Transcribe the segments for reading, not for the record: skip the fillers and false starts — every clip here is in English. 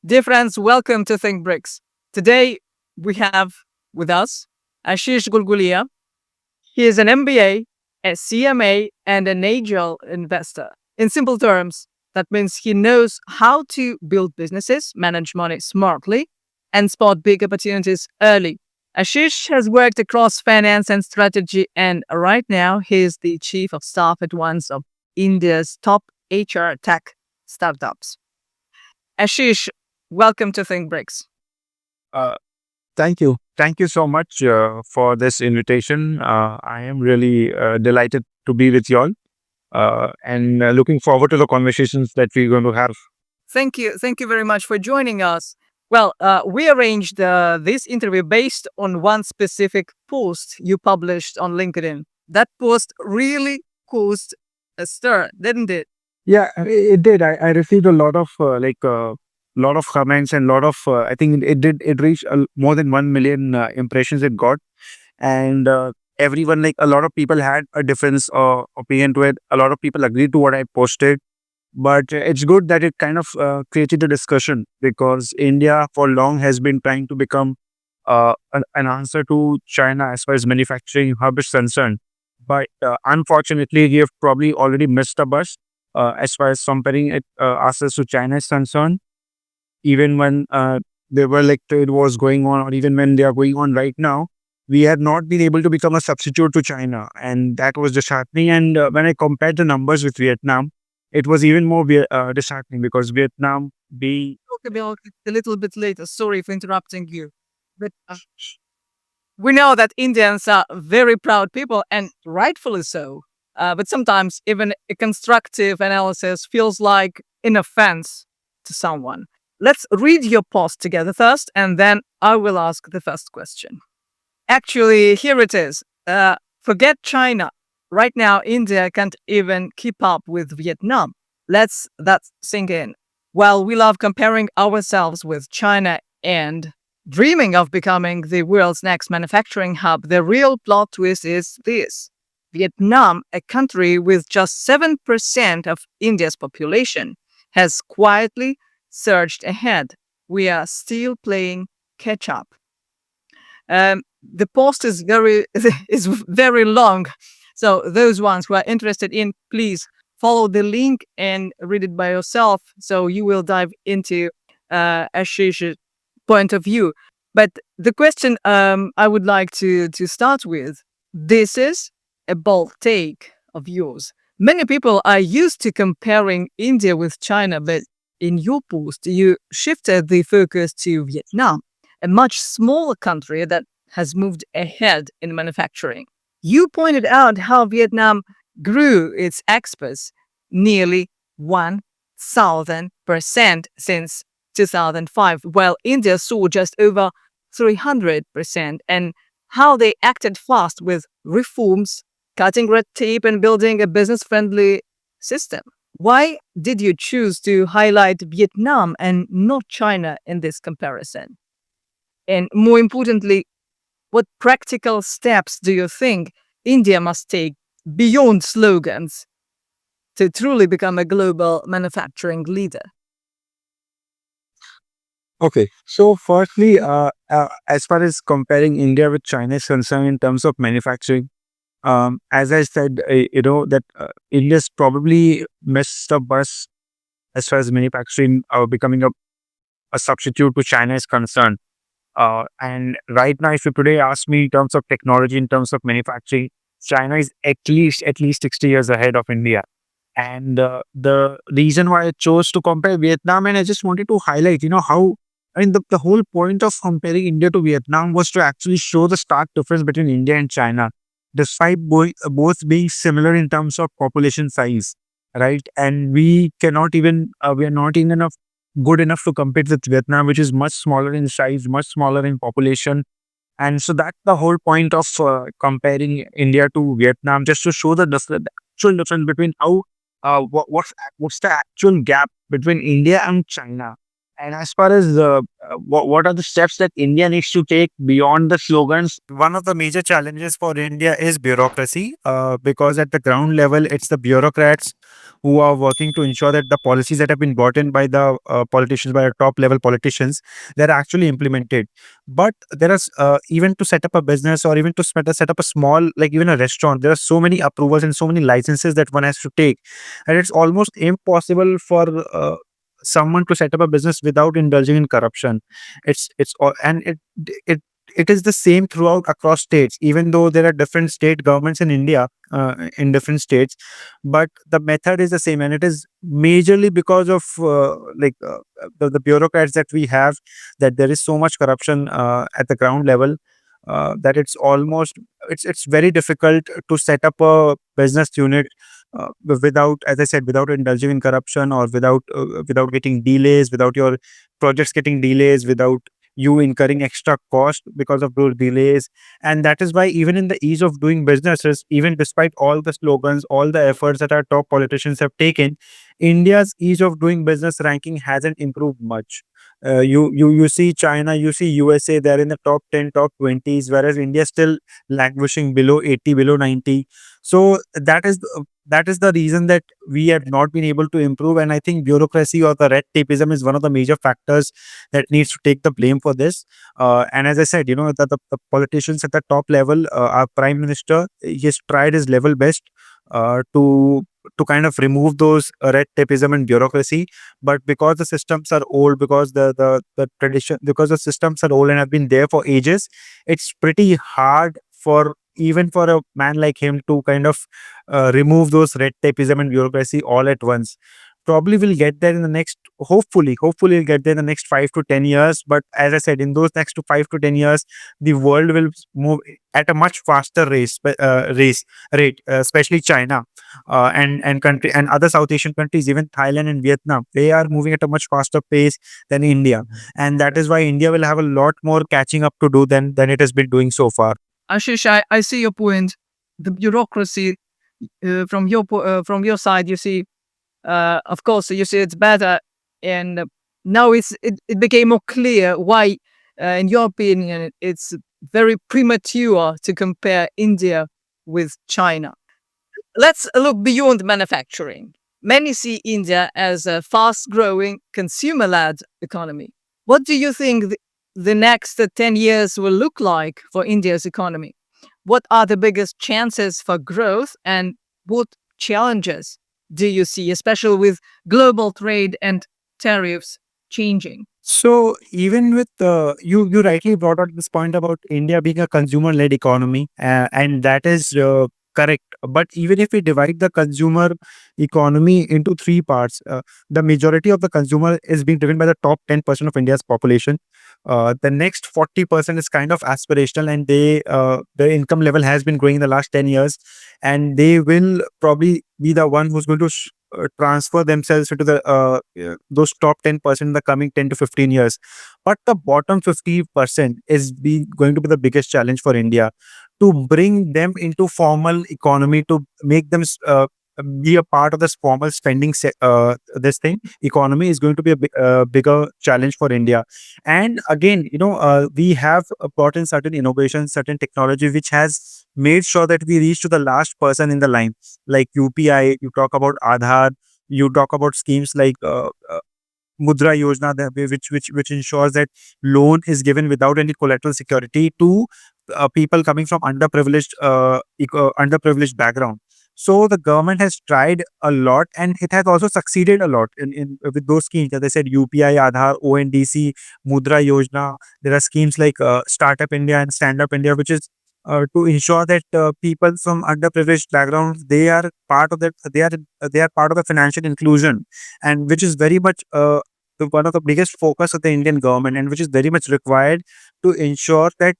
Dear friends, welcome to Think BRICS. Today we have with us Ashish Gulgulia. He is an MBA, a CMA, and an angel investor. In simple terms, that means he knows how to build businesses, manage money smartly, and spot big opportunities early. Ashish has worked across finance and strategy, and right now he is the chief of staff at one of India's top HR tech startups. Ashish, welcome to Think BRICS. Uh, Thank you. Thank you so much for this invitation. I am really delighted to be with you all and looking forward to the conversations that we're going to have. Thank you. Thank you very much for joining us. Well, we arranged this interview based on one specific post you published on LinkedIn. That post really caused a stir, didn't it? Yeah, it did. I received a lot of lot of comments and lot of I think it reached more than 1 million impressions it got, and everyone, like, a lot of people had a different opinion to it. A lot of people agreed to what I posted, but it's good that it kind of created a discussion, because India for long has been trying to become an answer to China as far as manufacturing hub is concerned. But unfortunately, we have probably already missed the bus as far as comparing it ourselves to China is concerned. Even when they were like trade wars going on, or even when they are going on right now, we had not been able to become a substitute to China, and that was disheartening. And when I compared the numbers with Vietnam, it was even more disheartening, because Vietnam being Talk about it a little bit later. Sorry for interrupting you. But we know that Indians are very proud people, and rightfully so. But sometimes even a constructive analysis feels like an offense to someone. Let's read your post together first, and then I will ask the first question. Actually, here it is. Forget China. Right now, India can't even keep up with Vietnam. Let's that sink in. While we love comparing ourselves with China and dreaming of becoming the world's next manufacturing hub, the real plot twist is this. Vietnam, a country with just 7% of India's population, has quietly surged ahead. We are still playing catch up. The post is very long, so those ones who are interested in, please follow the link and read it by yourself. So you will dive into Ashish's point of view. But the question I would like to start with, this is a bold take of yours. Many people are used to comparing India with China, but in your post, you shifted the focus to Vietnam, a much smaller country that has moved ahead in manufacturing. You pointed out how Vietnam grew its exports nearly 1,000% since 2005, while India saw just over 300%, and how they acted fast with reforms, cutting red tape, and building a business friendly system. Why did you choose to highlight Vietnam and not China in this comparison? And more importantly, what practical steps do you think India must take beyond slogans to truly become a global manufacturing leader? okay. So, firstly, as far as comparing India with China is concerned in terms of manufacturing, as I said, that India's probably missed the bus as far as manufacturing becoming a substitute to China is concerned. And right now, if you today ask me in terms of technology, in terms of manufacturing, China is at least 60 years ahead of India. And the reason why I chose to compare Vietnam, and I just wanted to highlight, how, I mean, the whole point of comparing India to Vietnam was to actually show the stark difference between India and China, despite both being similar in terms of population size, right? And we are not even enough good enough to compete with Vietnam, which is much smaller in size, much smaller in population. And so that's the whole point of comparing India to Vietnam, just to show the actual difference between how what's the actual gap between India and China. And as far as what are the steps that India needs to take beyond the slogans? One of the major challenges for India is bureaucracy, because at the ground level, it's the bureaucrats who are working to ensure that the policies that have been brought in by the politicians, by the top level politicians, they're actually implemented. But there is even to set up a business or even to set up a small, like even a restaurant, there are so many approvals and so many licenses that one has to take, and it's almost impossible for someone to set up a business without indulging in corruption. And it it is the same throughout across states, even though there are different state governments in India, in different states, but the method is the same, and it is majorly because of the bureaucrats that we have, that there is so much corruption at the ground level, that it's very difficult to set up a business unit without, as I said, without indulging in corruption, or without getting delays, without your projects getting delays, without you incurring extra cost because of those delays. And that is why, even in the ease of doing businesses, even despite all the slogans, all the efforts that our top politicians have taken, India's ease of doing business ranking hasn't improved much. You see China, you see USA, they're in the top 10, top 20s, whereas India is still languishing below 80, below 90. So that is the reason that we have not been able to improve. And I think bureaucracy or the red tapeism is one of the major factors that needs to take the blame for this. And as I said, the politicians at the top level, our prime minister, he has tried his level best to kind of remove those red tapeism and bureaucracy. But because the systems are old, because the tradition, because the systems are old and have been there for ages, it's pretty hard for even for a man like him to kind of remove those red tapeism and bureaucracy all at once. Probably we'll get there in the next, hopefully we'll get there in the next 5 to 10 years. But as I said, in those next 5 to 10 years, the world will move at a much faster rate, especially China, and other South Asian countries, even Thailand and Vietnam. They are moving at a much faster pace than India, and that is why India will have a lot more catching up to do than it has been doing so far. Ashish, I see your point. The bureaucracy, from your side, you see, of course, you see it's better, and now it became more clear why, in your opinion, it's very premature to compare India with China. Let's look beyond manufacturing. Many see India as a fast-growing, consumer-led economy. What do you think the next 10 years will look like for India's economy? What are the biggest chances for growth, and what challenges do you see, especially with global trade and tariffs changing? So even with you rightly brought out this point about India being a consumer-led economy, and that is correct. But even if we divide the consumer economy into three parts, the majority of the consumer is being driven by the top 10% of India's population. The next 40% is kind of aspirational, and their income level has been growing in the last 10 years, and they will probably be the one who's going to transfer themselves into those top 10% in the coming 10 to 15 years. But the bottom 50% is going to be the biggest challenge for India, to bring them into formal economy, to make them be a part of this formal spending this thing economy is going to be a bigger challenge for India. And again, we have brought in certain innovations, certain technology, which has made sure that we reach to the last person in the line, like UPI. You talk about Aadhaar, you talk about schemes like Mudra Yojana, which ensures that loan is given without any collateral security to people coming from underprivileged background. So the government has tried a lot, and it has also succeeded a lot in with those schemes. As I said, UPI, Aadhaar, ONDC, Mudra Yojana. There are schemes like Startup India and Stand Up India, which is to ensure that people from underprivileged backgrounds, they are part of the financial inclusion, and which is very much one of the biggest focus of the Indian government, and which is very much required to ensure that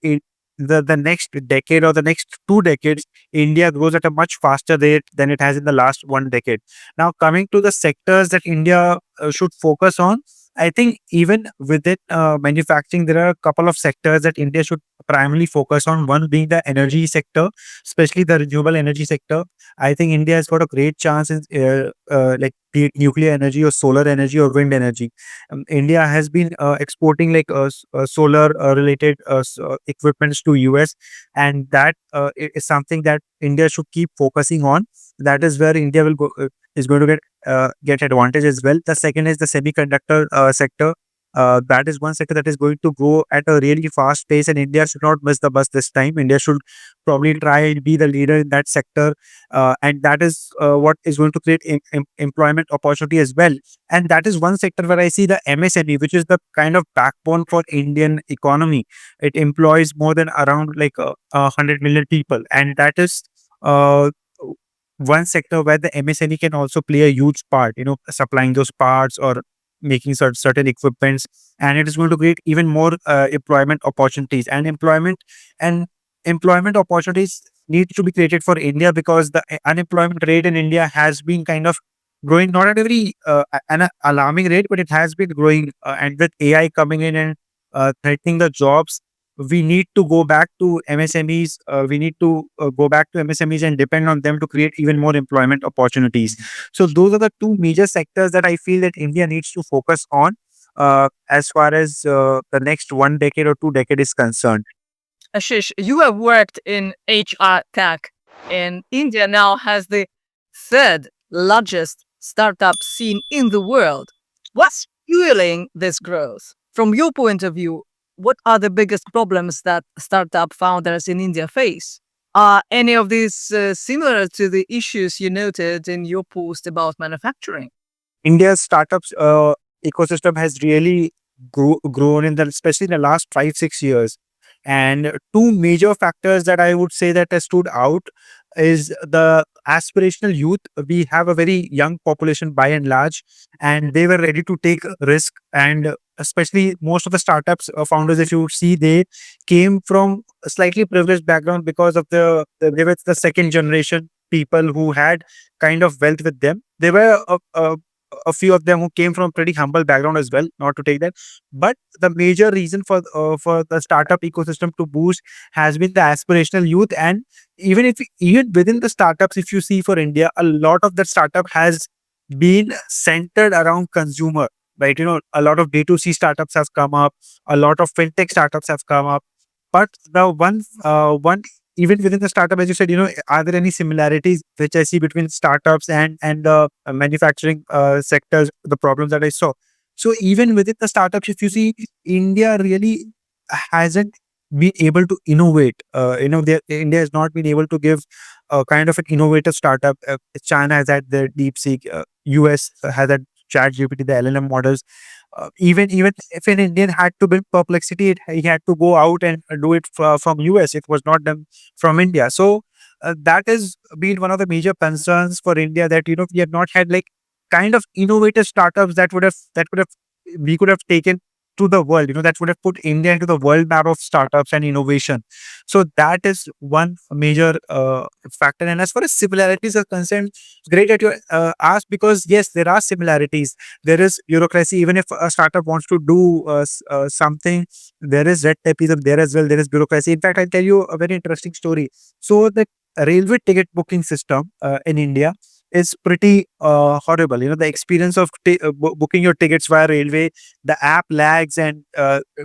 in the next decade or the next 2 decades, India grows at a much faster rate than it has in the last 1 decade. Now, coming to the sectors that India should focus on, I think even within manufacturing, there are a couple of sectors that India should primarily focus on. One being the energy sector, especially the renewable energy sector. I think India has got a great chance in like be it nuclear energy or solar energy or wind energy. India has been exporting like solar related equipments to US, and that is something that India should keep focusing on. That is where India will go is going to get advantage as well. The second is the semiconductor sector. That is one sector that is going to grow at a really fast pace, and India should not miss the bus this time. India should probably try and be the leader in that sector, and that is what is going to create employment opportunity as well. And that is one sector where I see the MSME, which is the kind of backbone for Indian economy. It employs more than around like 100 million people, and that is uh, one sector where the MSME can also play a huge part, supplying those parts or making certain equipments, and it is going to create even more employment opportunities. And employment opportunities need to be created for India, because the unemployment rate in India has been kind of growing, not at a very an alarming rate, but it has been growing. And with AI coming in and threatening the jobs, we need to go back to MSMEs. We need to go back to MSMEs and depend on them to create even more employment opportunities. So those are the two major sectors that I feel that India needs to focus on as far as the next 1 decade or 2 decade is concerned. Ashish, you have worked in HR tech, and India now has the third largest startup scene in the world. What's fueling this growth? From your point of view, what are the biggest problems that startup founders in India face? Are any of these similar to the issues you noted in your post about manufacturing? India's startups ecosystem has really grown in the especially in the last 5 6 years, and two major factors that I would say that has stood out is the aspirational youth. We have a very young population by and large, and they were ready to take risk. And especially most of the startups founders, if you see, they came from a slightly privileged background because of they were the second generation people who had kind of wealth with them. They were a few of them who came from pretty humble background as well, not to take that. But the major reason for the startup ecosystem to boost has been the aspirational youth. And even within the startups, if you see for India, a lot of that startup has been centered around consumer, right? A lot of D2C startups have come up, a lot of fintech startups have come up. But the one even within the startup, as you said, are there any similarities which I see between startups and the manufacturing sectors, the problems that I saw? So even within the startups, if you see, India really hasn't been able to innovate. India has not been able to give a kind of an innovative startup. China has had their DeepSeek, US has had ChatGPT, the LLM models. Even if an Indian had to build Perplexity, he had to go out and do it from US. It was not done from India. So that has been one of the major concerns for India, that we have not had like kind of innovative startups that would have we could have taken to the world. That would have put India into the world map of startups and innovation. So that is one major factor. And as far as similarities are concerned, great that you asked, because yes, there are similarities. There is bureaucracy. Even if a startup wants to do something, there is red tapeism there as well. There is bureaucracy. In fact, I'll tell you a very interesting story. So the railway ticket booking system in India is pretty horrible. The experience of booking your tickets via railway, the app lags, and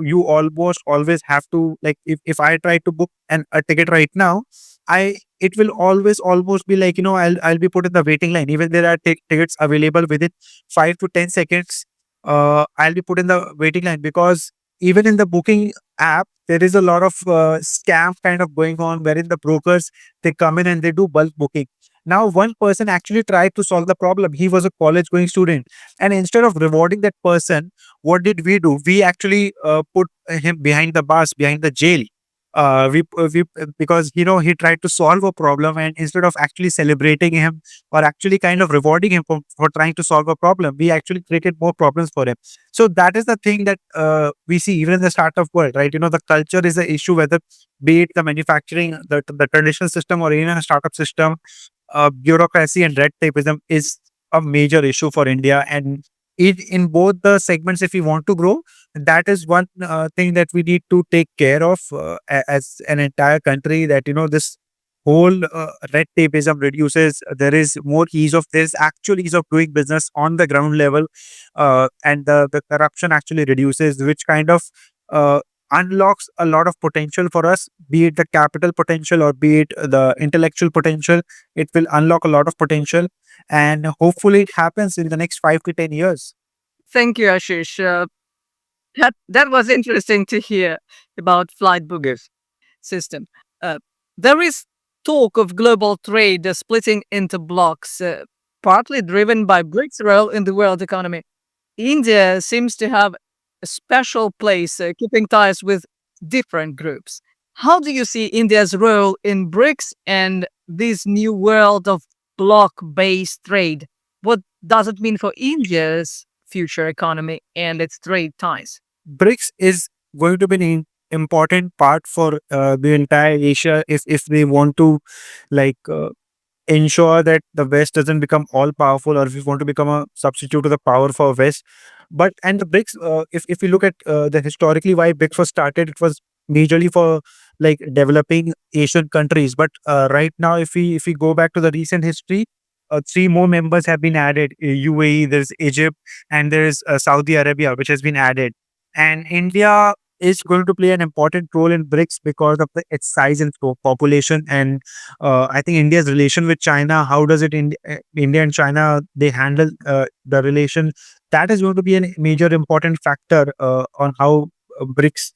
you almost always have to, like, if I try to book a ticket right now, it will always almost be like, I'll be put in the waiting line. Even there are tickets available within 5 to 10 seconds. I'll be put in the waiting line, because even in the booking app, there is a lot of scam kind of going on, wherein the brokers, they come in and they do bulk booking. Now, one person actually tried to solve the problem. He was a college going student. And instead of rewarding that person, what did we do? We actually put him behind the bars, behind the jail. We Because he tried to solve a problem, and instead of actually celebrating him or actually kind of rewarding him for trying to solve a problem, we actually created more problems for him. So that is the thing that we see even in the startup world, right? The culture is the issue, whether be it the manufacturing, the traditional system, or even a startup system. Bureaucracy and red tapeism is a major issue for India, and in both the segments, if we want to grow, that is one thing that we need to take care of as an entire country, that this whole red tapeism reduces. There is more ease of There is actual ease of doing business on the ground level, and the corruption actually reduces, which kind of uh, unlocks a lot of potential for us, be it the capital potential or be it the intellectual potential. It will unlock a lot of potential, and hopefully it happens in the next 5 to 10 years. Thank you, Ashish. That was interesting to hear about flight boogers system. Uh, there is talk of global trade splitting into blocks, partly driven by BRICS' role in the world economy. India seems to have a special place, keeping ties with different groups. How do you see India's role in BRICS and this new world of block based trade? What does it mean for India's future economy and its trade ties? BRICS is going to be an important part for the entire Asia, if they want to like ensure that the West doesn't become all powerful, or if we want to become a substitute to the power for West. But and the BRICS, if we look at the historically why BRICS was started, it was majorly for like developing Asian countries. But right now, if we go back to the recent history, three more members have been added: UAE, there's Egypt, and there's Saudi Arabia, which has been added. And India is going to play an important role in BRICS because of its size and population. And I think India's relation with China, how does India and China they handle the relation? That is going to be a major important factor on how BRICS,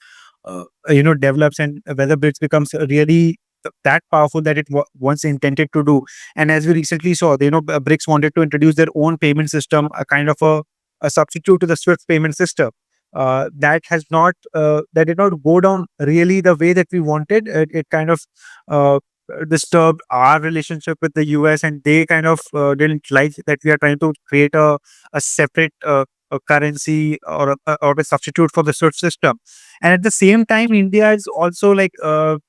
develops, and whether BRICS becomes really that powerful that it once intended to do. And as we recently saw, BRICS wanted to introduce their own payment system, a kind of a substitute to the SWIFT payment system. That did not go down really the way that we wanted. It kind of uh, disturbed our relationship with the US, and they kind of didn't like that we are trying to create a separate a currency, or a substitute for the SWIFT system. And at the same time, India is also like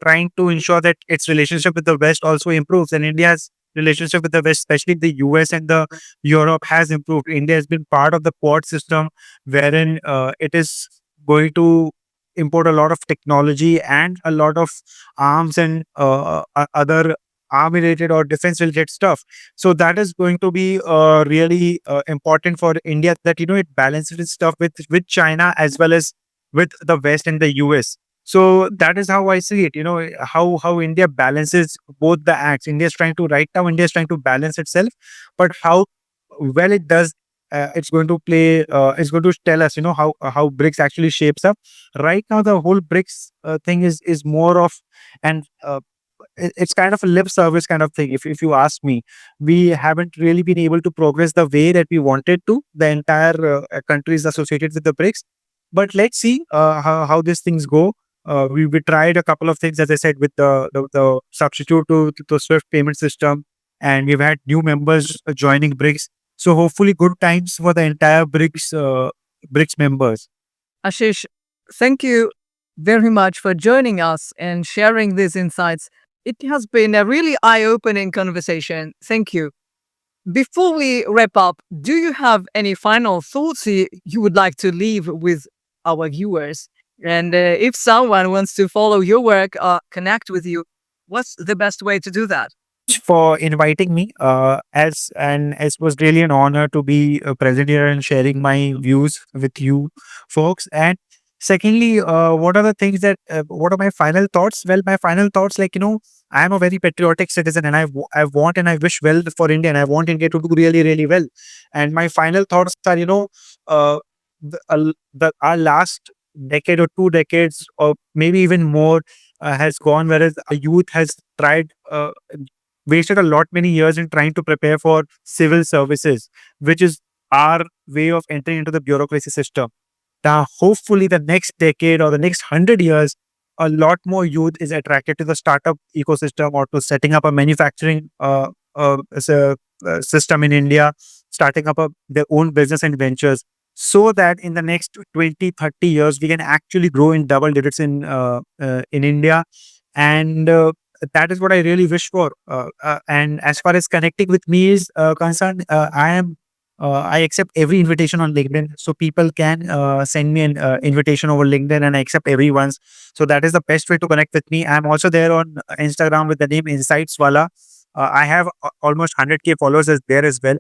trying to ensure that its relationship with the West also improves, and India's relationship with the West, especially the US and the Europe, has improved. India has been part of the Quad system, wherein it is going to import a lot of technology and a lot of arms and other arm related or defense related stuff. So that is going to be really important for India, that it balances its stuff with China as well as with the West and the US. So that is how I see it. How India balances both the acts. India is trying to right now. India is trying to balance itself, but how well it does, it's going to play. It's going to tell us, how BRICS actually shapes up. Right now, the whole BRICS thing is more of, and it's kind of a lip service kind of thing. If you ask me, we haven't really been able to progress the way that we wanted to. The entire countries associated with the BRICS, but let's see how these things go. We tried a couple of things, as I said, with the substitute to SWIFT payment system, and we've had new members joining BRICS. So hopefully, good times for the entire BRICS members. Ashish, thank you very much for joining us and sharing these insights. It has been a really eye opening conversation. Thank you. Before we wrap up, do you have any final thoughts you would like to leave with our viewers? And if someone wants to follow your work or connect with you, what's the best way to do that? For inviting me. As it was really an honor to be present here and sharing my views with you folks. And secondly, what are the things that what are my final thoughts? Well, my final thoughts, like, I am a very patriotic citizen, and I want and I wish well for India, and I want India to do really really well. And my final thoughts are, our last decade or 2 decades or maybe even more has gone, whereas our youth has tried wasted a lot many years in trying to prepare for civil services, which is our way of entering into the bureaucracy system. Now, hopefully, the next decade or the next 100 years, a lot more youth is attracted to the startup ecosystem, or to setting up a manufacturing system in India, starting up their own business and ventures, so that in the next 20, 30 years, we can actually grow in double digits in India. And that is what I really wish for. And as far as connecting with me is concerned, I am I accept every invitation on LinkedIn, so people can send me an invitation over LinkedIn, and I accept everyone's. So that is the best way to connect with me. I'm also there on Instagram with the name Insights Wala. I have almost 100K followers there as well.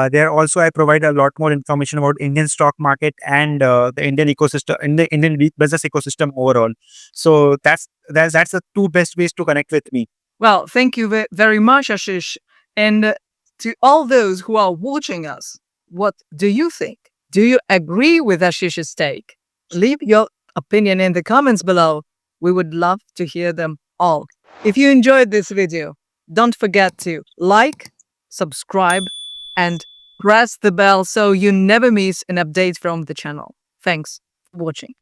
There also I provide a lot more information about Indian stock market and the Indian ecosystem, in the Indian business ecosystem overall. So that's the two best ways to connect with me. Well, thank you very much, Ashish. And to all those who are watching us, what do you think? Do you agree with Ashish's take? Leave your opinion in the comments below. We would love to hear them all. If you enjoyed this video, don't forget to like, subscribe, and press the bell so you never miss an update from the channel. Thanks for watching.